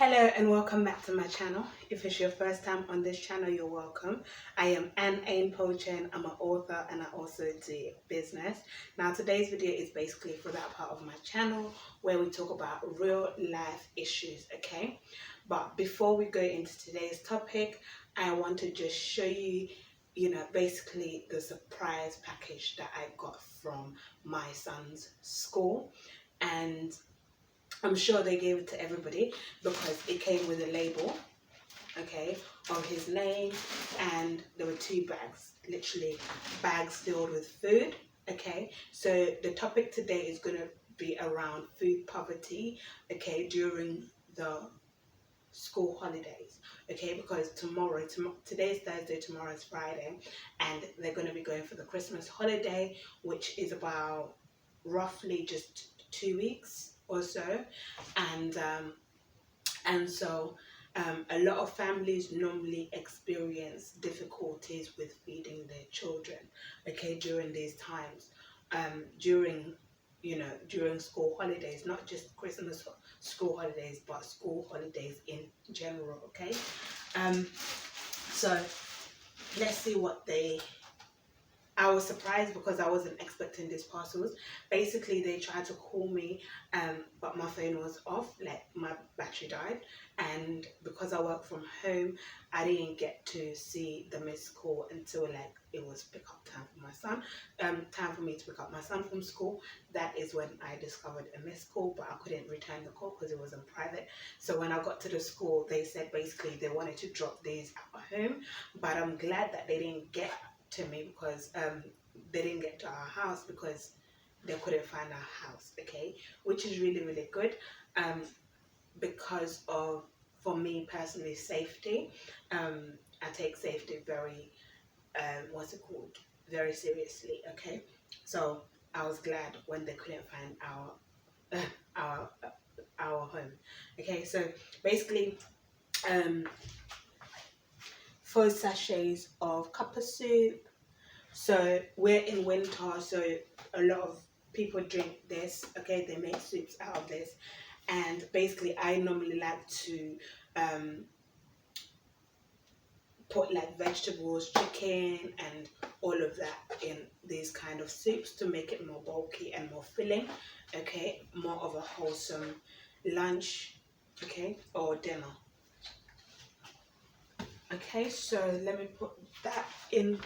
Hello and welcome back to my channel. If it's your first time on this channel, you're welcome. I am A.H.P. I'm an author and I also do business. Now today's video is basically for that part of my channel where we talk about real life issues, okay? But before we go into today's topic, I want to just show you, basically the surprise package that I got from my son's school. And I'm sure they gave it to everybody because it came with a label, okay, of his name, and there were two bags, literally bags filled with food, okay. So the topic today is going to be around food poverty, okay, during the school holidays, okay, because today's Thursday, tomorrow is Friday, and they're going to be going for the Christmas holiday, which is about roughly just 2 weeks or so, and a lot of families normally experience difficulties with feeding their children, okay, during these times, during school holidays, not just Christmas school holidays, but school holidays in general, okay. So let's see what I was surprised because I wasn't expecting these parcels. Basically, they tried to call me, but my phone was off, like my battery died. And because I work from home, I didn't get to see the missed call until like it was pick up time for my son, time for me to pick up my son from school. That is when I discovered a missed call, but I couldn't return the call because it was in private. So when I got to the school, they said basically they wanted to drop these at home, but I'm glad that they didn't get to me because they didn't get to our house because they couldn't find our house, okay, which is really good, because of, for me personally, safety. I take safety very very seriously, okay. So I was glad when they couldn't find our our home, okay. So basically 4 sachets of copper soup. So we're in winter, so a lot of people drink this, okay. They make soups out of this, and basically I normally like to put like vegetables, chicken and all of that in these kind of soups to make it more bulky and more filling, okay, more of a wholesome lunch, okay, or dinner. Okay, so let me put that in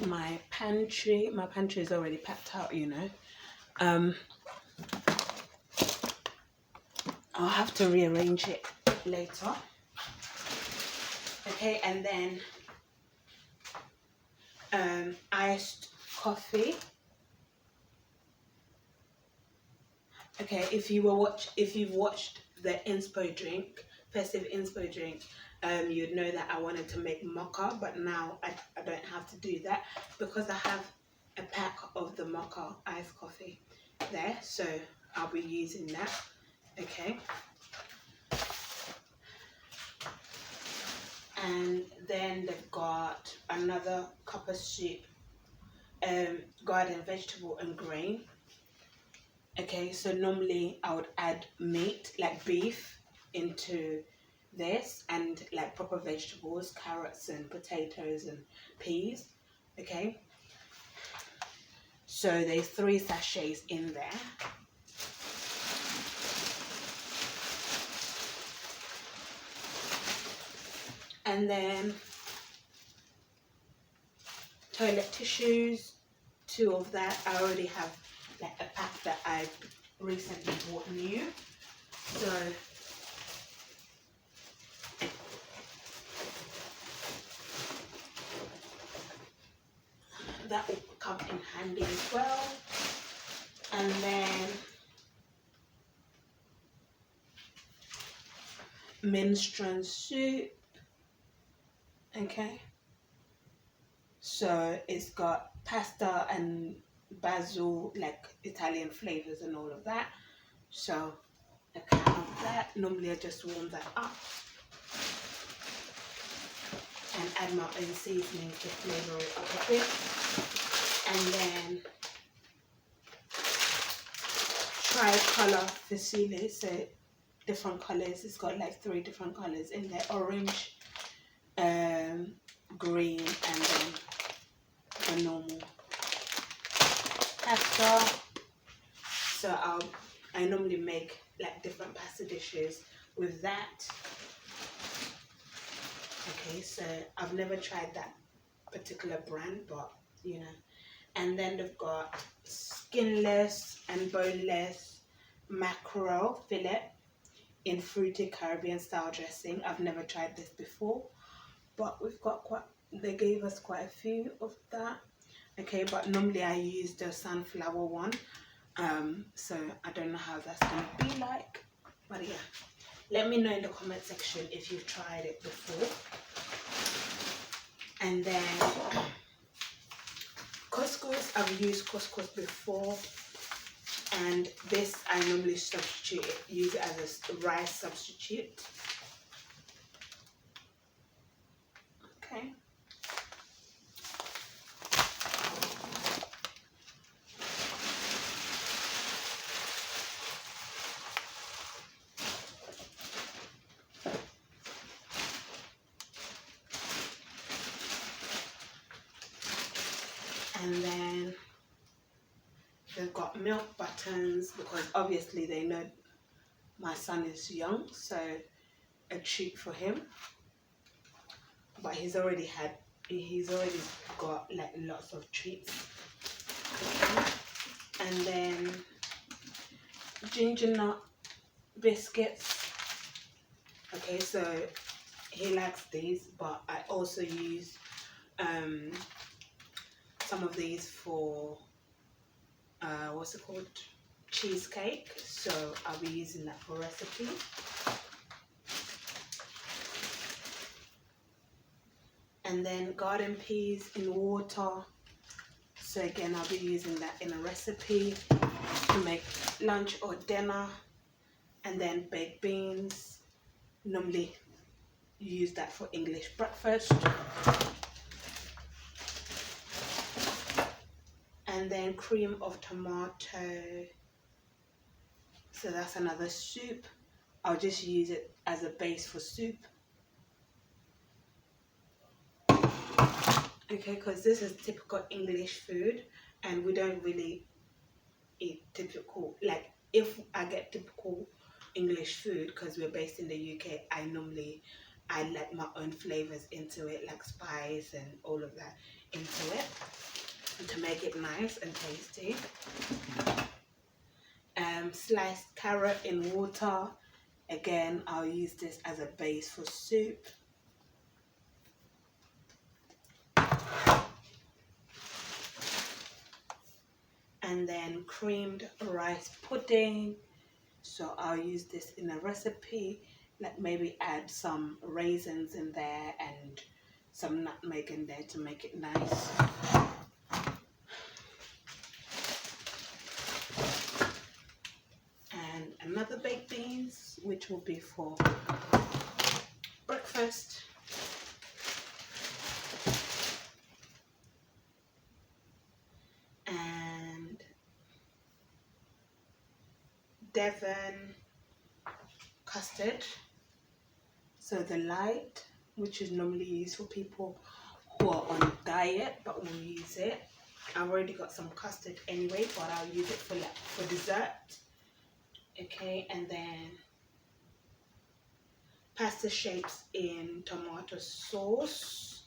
my pantry. My pantry is already packed out, I'll have to rearrange it later. Okay, and then iced coffee. Okay, if you've watched the inspo drink, festive inspo drink, you'd know that I wanted to make mocha, but now I don't have to do that because I have a pack of the mocha iced coffee there, so I'll be using that, okay. And then they've got another cup of soup, garden vegetable and grain. Okay, so normally I would add meat, like beef, into this, and like proper vegetables, carrots and potatoes and peas, okay. So there's 3 sachets in there. And then toilet tissues, 2 of that. I already have like a pack that I recently bought new. So that will come in handy as well. And then minestrone soup, okay. So it's got pasta and basil, like Italian flavors and all of that. So a can of that. Normally I just warm that up and add my own seasonings to flavor it up a bit. And then tricolor fusilli, so different colors. It's got like 3 different colors in there: orange, green, and then the normal pasta. So I normally make like different pasta dishes with that. Okay, so I've never tried that particular brand, but you know. And then they've got skinless and boneless mackerel fillet in fruity Caribbean style dressing. I've never tried this before, but they gave us quite a few of that. Okay, but normally I use the sunflower one. So I don't know how that's gonna be like, but yeah, let me know in the comment section if you've tried it before. And then couscous, I've used couscous before, and this I normally use it as a rice substitute. Okay. And then they've got milk buttons, because obviously they know my son is young, so a treat for him. But he's already got like lots of treats. Okay. And then ginger nut biscuits. Okay, so he likes these, but I also use some of these for what's it called, cheesecake. So I'll be using that for recipe. And then garden peas in water. So again, I'll be using that in a recipe to make lunch or dinner. And then baked beans, normally use that for English breakfast. And then cream of tomato. So that's another soup. I'll just use it as a base for soup. Okay, because this is typical English food, and we don't really eat typical, like if I get typical English food, because we're based in the UK, I let my own flavors into it, like spice and all of that into it, to make it nice and tasty. Sliced carrot in water. Again, I'll use this as a base for soup. And then creamed rice pudding. So I'll use this in a recipe, like maybe add some raisins in there and some nutmeg in there to make it nice. And another baked beans, which will be for breakfast. And Devon custard. So the light, which is normally used for people who are on diet but will use it. I've already got some custard anyway, but I'll use it for dessert. Okay, and then pasta shapes in tomato sauce.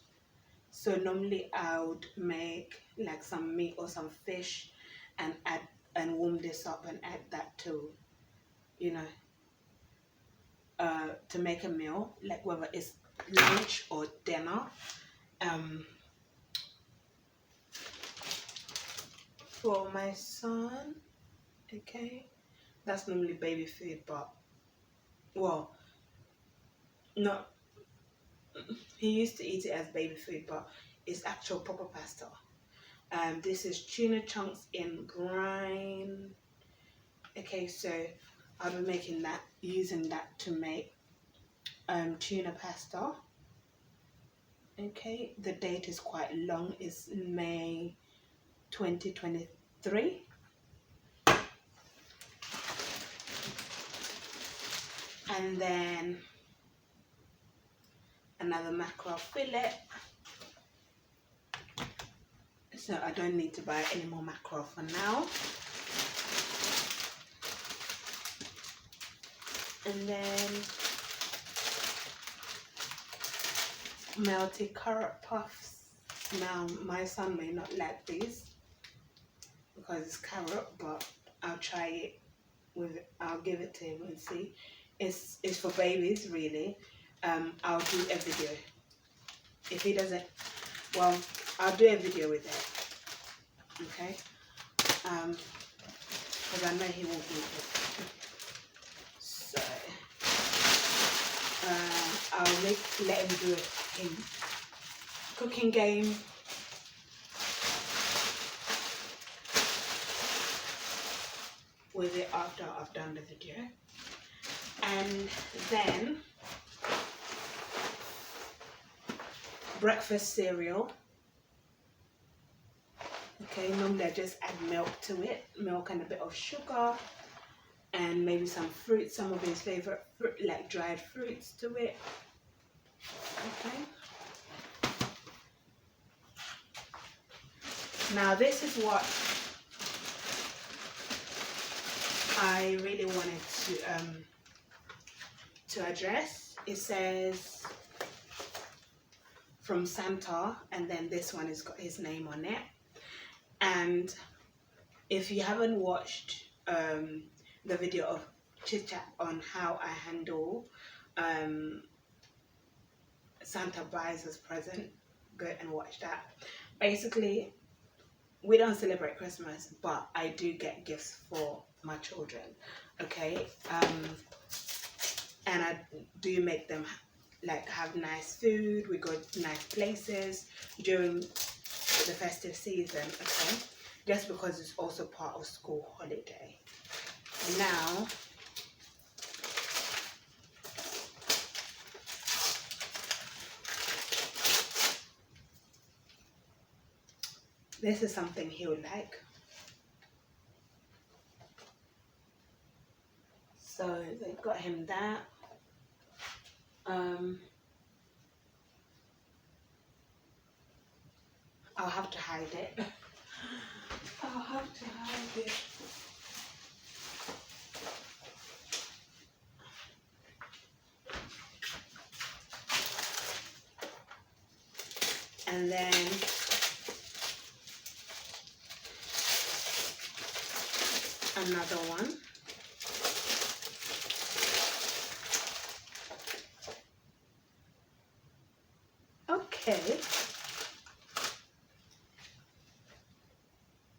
So normally I would make like some meat or some fish and warm this up and add that to, you know, to make a meal, like whether it's lunch or dinner. For my son, okay, that's normally baby food, but well, no, he used to eat it as baby food, but it's actual proper pasta. This is tuna chunks in brine. Okay, so I'll be making that, using that to make tuna pasta. Okay, the date is quite long, it's May 2023. and then another mackerel fillet. So I don't need to buy any more mackerel for now. And then melted carrot puffs. Now my son may not like these because it's carrot, but I'll try it with it. I'll give it to him and see. It's for babies really. I'll do a video. If he doesn't, well, I'll do a video with it. Okay? Because I know he won't eat it. So I'll let him do it in cooking game. With it after I've done the video. And then breakfast cereal. Okay, normally I just add milk to it, milk and a bit of sugar and maybe some fruit, some of his favorite fruit, like dried fruits to it. Okay. Now this is what I really wanted to address. It says from Santa, and then this one has got his name on it. And if you haven't watched the video of chit chat on how I handle Santa buys us present, go and watch that. Basically, we don't celebrate Christmas, but I do get gifts for my children, okay? And I do make them like have nice food. We go to nice places during the festive season, okay? Just because it's also part of school holiday. Now, this is something he'll like. So they got him that. I'll have to hide it. I'll have to hide it. And then another one. Okay.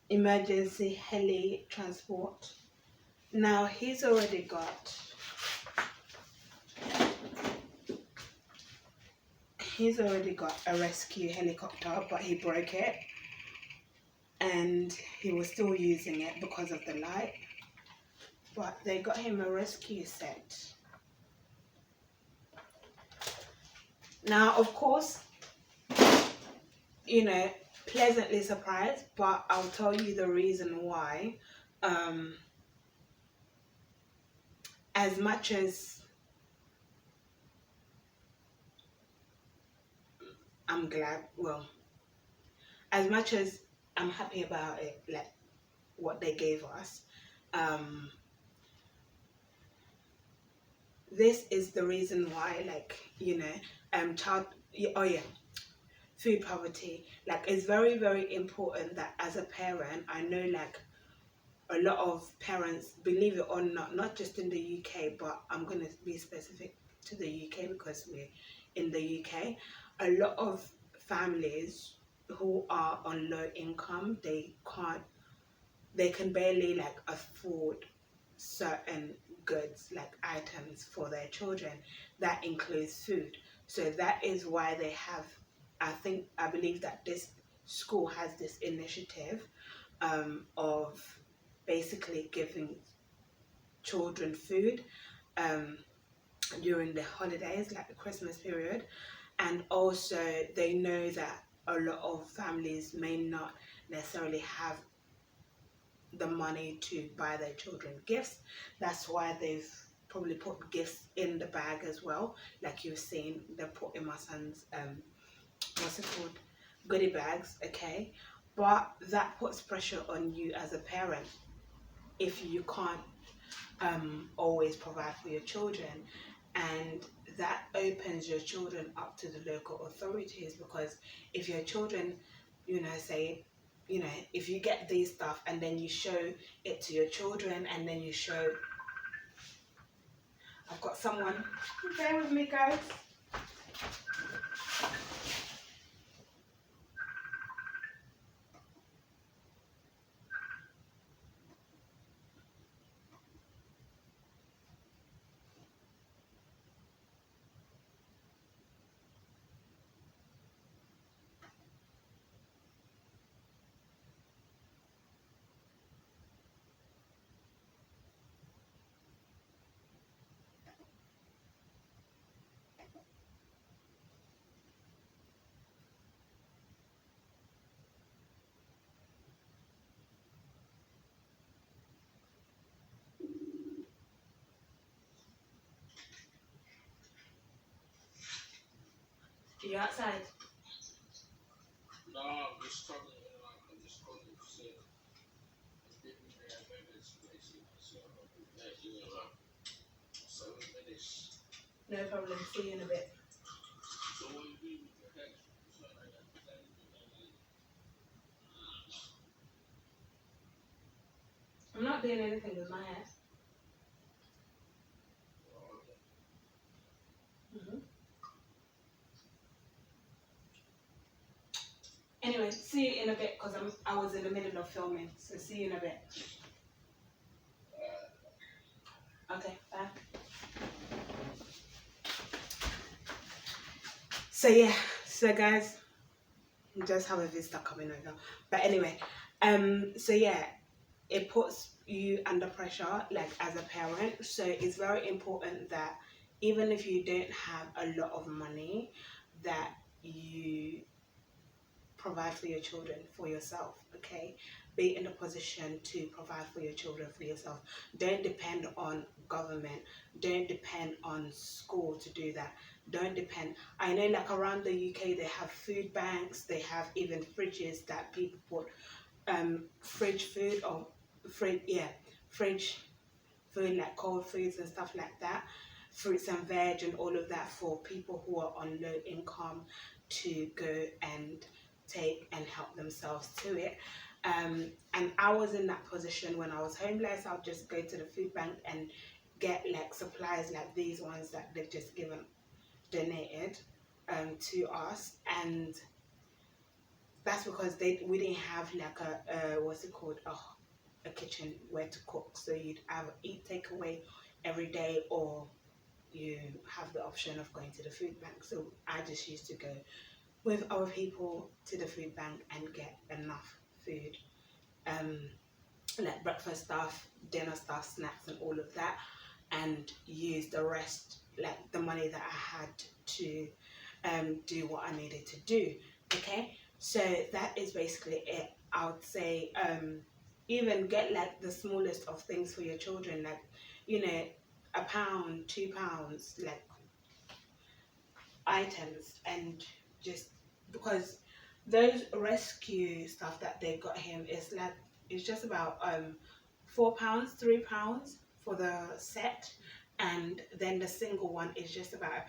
Emergency heli transport. Now he's already got a rescue helicopter, but he broke it and he was still using it because of the light. But they got him a rescue set. Now, of course, you know, pleasantly surprised, but I'll tell you the reason why. As much as I'm glad, well, as much as I'm happy about it, like what they gave us, this is the reason why, like, you know, food poverty, like, it's very, very important that as a parent, I know, like, a lot of parents, believe it or not just in the UK, but I'm going to be specific to the UK because we're in the UK, a lot of families who are on low income, they can barely, like, afford certain goods, like items for their children. That includes food. So that is why they have, I believe that this school has this initiative of basically giving children food during the holidays, like the Christmas period. And also they know that a lot of families may not necessarily have the money to buy their children gifts. That's why they've probably put gifts in the bag as well, like you've seen they put in my son's what's it called, goodie bags, okay? But that puts pressure on you as a parent if you can't always provide for your children, and that opens your children up to the local authorities, because if your children, say, if you get these stuff and then you show it to your children and then you show, I've got someone, bear with me guys. Are you outside? No, I'm just talking. I'm just calling to say, give me that minutes, basically. So, that you know, 7 minutes. No problem, see you in a bit. So, what do you do with your head? It's not like that. I'm not doing anything with my hair. hmm Anyway, see you in a bit because I was in the middle of filming. So see you in a bit. Okay, bye. So yeah, so guys, we just have a visitor coming over. But anyway, so yeah, it puts you under pressure, like as a parent. So it's very important that even if you don't have a lot of money, that you provide for your children for yourself, okay? Be in a position to provide for your children for yourself. Don't depend on government. Don't depend on school to do that. Don't depend. I know like around the UK they have food banks, they have even fridges that people put fridge food or fridge food like cold foods and stuff like that, fruits and veg and all of that for people who are on low income to go and take and help themselves to it. And I was in that position when I was homeless. I'll just go to the food bank and get like supplies like these ones that they've just donated to us. And that's because we didn't have like a what's it called, a kitchen where to cook. So you'd either eat takeaway every day, or you have the option of going to the food bank. So I just used to go with other people to the food bank and get enough food, like breakfast stuff, dinner stuff, snacks and all of that, and use the rest, like the money that I had, to do what I needed to do. Okay, so that is basically it. I would say even get like the smallest of things for your children, like £1, £2, like items, and just because those rescue stuff that they got him is like, it's just about £4, £3 for the set, and then the single one is just about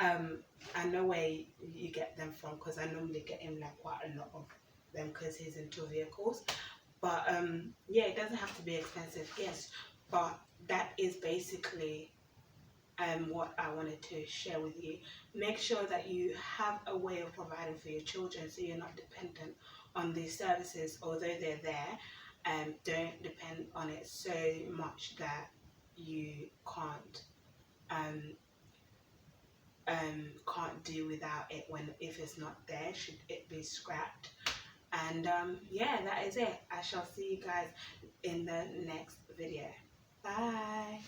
£1. I know where you get them from, because I normally get him like quite a lot of them because he's in 2 vehicles. But yeah, it doesn't have to be expensive, yes, but that is basically what I wanted to share with you. Make sure that you have a way of providing for your children, so you're not dependent on these services, although they're there. Don't depend on it so much that you um, can't do without it. When if it's not there, should it be scrapped? And yeah, that is it. I shall see you guys in the next video. Bye.